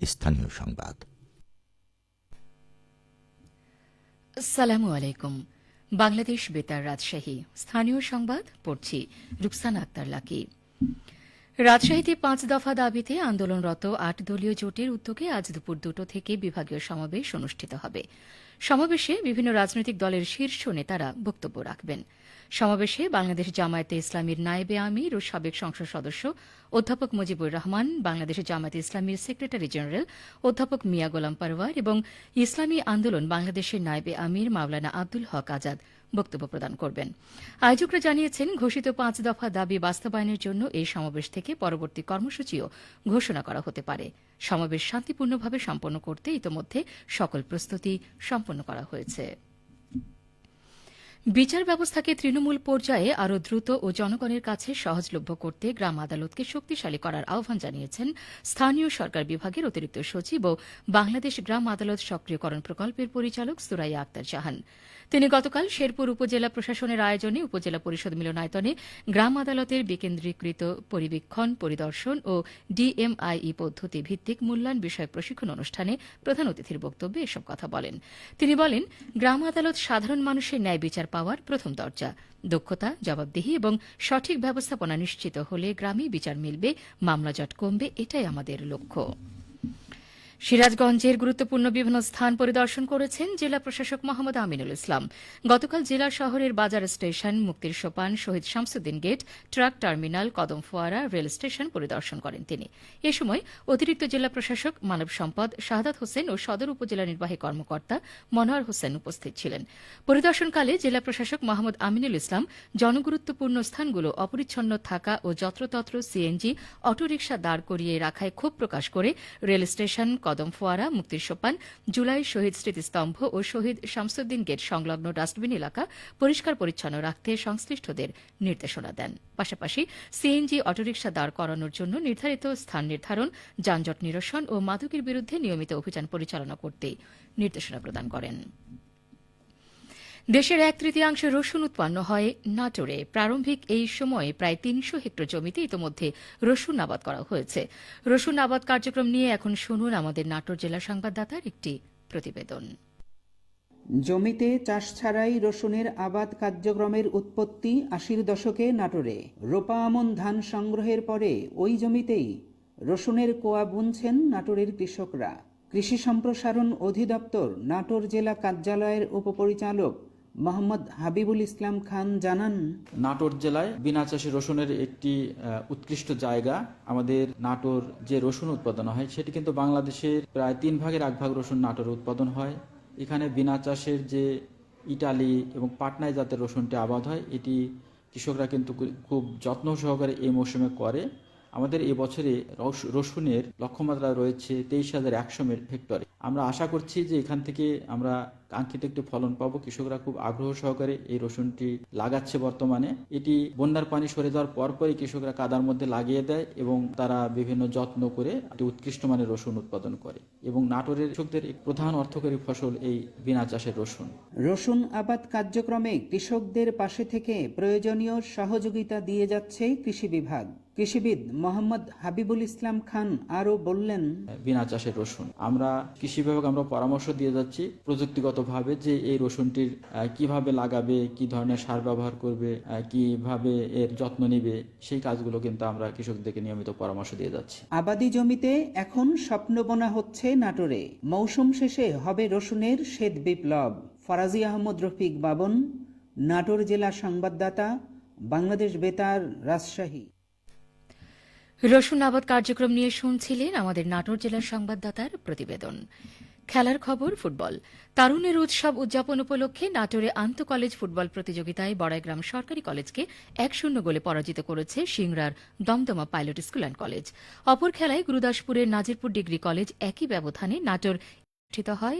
স্থানীয় সংবাদ। আসসালামু আলাইকুম। বাংলাদেশ বেতার রাজশাহী স্থানীয় সংবাদ পড়ছি রুকসানা আক্তার লাকি। রাজশাহীতে ৫ দফা দাবিতে আন্দোলনরত ৮ দলীয় জোটের উদ্যোগে আজ দুপুর ২টো থেকে বিভাগীয় সমাবেশ অনুষ্ঠিত হবে। সমাবেশে বিভিন্ন রাজনৈতিক দলের শীর্ষ নেতারা বক্তব্য রাখবেন। সমাবেশে বাংলাদেশ জামায়াতে ইসলামীর নায়েবে আমির ও সাবেক সংসদ সদস্য অধ্যাপক মুজিবুর রহমান, বাংলাদেশ জামায়াতে ইসলামীর সেক্রেটারি জেনারেল অধ্যাপক মিয়া গোলাম পারওয়ার এবং ইসলামী আন্দোলন বাংলাদেশের নায়েবে আমির মাওলানা আব্দুল হক আজাদ বক্তব্য প্রদান করবেন। আয়োজকরা জানিয়েছেন, ঘোষিত ৫ দফা দাবি বাস্তবায়নের জন্য এই সমাবেশ থেকে পরবর্তী কর্মসূচিও ঘোষণা করা হতে পারে। সমাবেশ শান্তিপূর্ণভাবে সম্পন্ন করতে ইতোমধ্যে সকল প্রস্তুতি সম্পন্ন করা হয়েছে। বিচার ব্যবস্থাকে তৃণমূল পর্যায়ে আরও দ্রুত ও জনগণের কাছে সহজলভ্য করতে গ্রাম আদালতকে শক্তিশালী করার আহ্বান জানিয়েছেন স্থানীয় সরকার বিভাগের অতিরিক্ত সচিব ও বাংলাদেশ গ্রাম আদালত সক্রিয়করণ প্রকল্পের পরিচালক সুরাইয়া আক্তার জাহান। তিনি গতকাল শেরপুর উপজেলা প্রশাসনের আয়োজনে উপজেলা পরিষদ মিলনায়তনে গ্রাম আদালতের বিকেন্দ্রীকৃত পরিবীক্ষণ, পরিদর্শন ও ডিএমআইই পদ্ধতি ভিত্তিক মূল্যায়ন বিষয়ক প্রশিক্ষণ অনুষ্ঠানে প্রধান অতিথির বক্তব্যে এসব কথা বলেন। তিনি বলেন, গ্রাম আদালত সাধারণ মানুষের ন্যায় বিচার পাওয়ার প্রথম দরজা। দক্ষতা, জবাবদিহি এবং সঠিক ব্যবস্থাপনা নিশ্চিত হলে গ্রামে বিচার মিলবে, মামলাজট কমবে, এটাই আমাদের লক্ষ্য। সিরাজগঞ্জের গুরুত্বপূর্ণ বিভিন্ন স্থান পরিদর্শন করেছেন জেলা প্রশাসক মোহাম্মদ আমিনুল ইসলাম। গতকাল জেলা শহরের বাজার স্টেশন, মুক্তির সোপান, শহীদ শামসুদ্দিন গেট, ট্রাক টার্মিনাল, কদম ফোয়ারা, রেল স্টেশন পরিদর্শন করেন তিনি। এ সময় অতিরিক্ত জেলা প্রশাসক মানব সম্পদ শাহাদাত হোসেন ও সদর উপজেলা নির্বাহী কর্মকর্তা মনোয়ার হোসেন উপস্থিত ছিলেন। পরিদর্শনকালে জেলা প্রশাসক মোহাম্মদ আমিনুল ইসলাম জনগুরুত্বপূর্ণ স্থানগুলো অপরিচ্ছন্ন থাকা ও যত্রতত্র সিএনজি, অটোরিকশা দাঁড় করিয়ে রাখায় ক্ষোভ প্রকাশ করে রেল স্টেশন, কদম ফোয়ারা, মুক্তির সোপান, জুলাই শহীদ স্মৃতিস্তম্ভ ও শহীদ শামসুদ্দিন গেট সংলগ্ন ডাস্টবিন এলাকা পরিষ্কার পরিচ্ছন্ন রাখতে সংশ্লিষ্টদের নির্দেশনা দেন। পাশাপাশি সিএনজি, অটোরিকশা দাঁড় করানোর জন্য নির্ধারিত স্থান নির্ধারণ, যানজট নিরসন ও মাদকের বিরুদ্ধে নিয়মিত অভিযান পরিচালনা করতে নির্দেশনা প্রদান করেন। দেশের ১/৩ রসুন উৎপন্ন হয় নাটোরে। প্রারম্ভিক এই সময়ে প্রায় ৩০০ হেক্টর জমিতে ইতোমধ্যে রসুন আবাদ করা হয়েছে। রসুন আবাদ কার্যক্রম নিয়ে এখন শুনুন আমাদের নাটোর জেলা সংবাদদাতার একটি প্রতিবেদন। জমিতে চাষ ছাড়াই রসুনের আবাদ কার্যক্রমের উৎপত্তি ৮০-র দশকে নাটোরে। রোপা আমন ধান সংগ্রহের পরে ওই জমিতেই রসুনের কোয়া বুনছেন নাটোরের কৃষকরা। কৃষি সম্প্রসারণ অধিদপ্তর নাটোর জেলা কার্যালয়ের উপপরিচালক মোহাম্মদ হাবিবুল ইসলাম খান জানান, নাটোর জেলায় বিনা চাষী রসুনের একটি উৎকৃষ্ট জায়গা। আমাদের নাটোর যে রসুন উৎপাদন হয় সেটি কিন্তু বাংলাদেশের প্রায় 1/3 রসুন নাটোরে উৎপাদন হয়। এখানে বিনা চাষের যে ইটালি এবং পাটনায় জাতের রসুনটি আবাদ হয়, এটি কৃষকরা কিন্তু খুব যত্ন সহকারে এই মৌসুমে করে। আমাদের এই বছরে রসুনের লক্ষ্যমাত্রা রয়েছে 23,100 হেক্টরে। আমরা আশা করছি যে এখান থেকে আমরা কাঙ্ক্ষিত একটি ফলন পাবো। কৃষকরা খুব আগ্রহ সহকারে এই রসুনটি লাগাচ্ছে বর্তমানে। এটি বন্যার পানি সরে যাওয়ার পরপরই কৃষকরা কাদার মধ্যে লাগিয়ে দেয় এবং তারা বিভিন্ন যত্ন করে একটি উৎকৃষ্ট মানের রসুন উৎপাদন করে এবং নাটোরের কৃষকদের প্রধান অর্থকরী ফসল এই বিনা চাষের রসুন। রসুন আবাদ কার্যক্রমে কৃষকদের পাশে থেকে প্রয়োজনীয় সহযোগিতা দিয়ে যাচ্ছে কৃষি বিভাগ। কৃষিবিদ মোহাম্মদ হাবিবুল ইসলাম খান আরও বললেন, বিনা চাষের রসুন আমরা কৃষি বিভাগ আমরা পরামর্শ দিয়ে যাচ্ছি প্রযুক্তিগতভাবে যে এই রসুনটির কিভাবে লাগাবে, কি ধরনের সার ব্যবহার করবে, কিভাবে এর যত্ন নেবে, সেই কাজগুলো কিন্তু আমরা কৃষকদেরকে নিয়মিত পরামর্শ দিয়ে যাচ্ছি। আবাদি জমিতে এখন স্বপ্ন বোনা হচ্ছে নাটোরে। মৌসুম শেষে হবে রসুনের শ্বেত বিপ্লব। ফরাজি আহমদ রফিক বাবন, নাটোর জেলা সংবাদদাতা, বাংলাদেশ বেতার, রাজশাহী। রসুন আবাদ কার্যক্রম নিয়ে শুনছিলেন আমাদের নাটোর জেলার সংবাদদাতার প্রতিবেদন। খেলার খবর, ফুটবল। তারুণের উৎসব উদযাপন উপলক্ষে নাটোরে আন্তঃ কলেজ ফুটবল প্রতিযোগিতায় বড়াইগ্রাম সরকারি কলেজকে ১-০ গোলে পরাজিত করেছে সিংড়ার Damdama pilot school and college. অপর খেলায় গুরুদাসপুরের নাজিরপুর ডিগ্রি কলেজ একই ব্যবধানে নাটোর অনুষ্ঠিত হয়।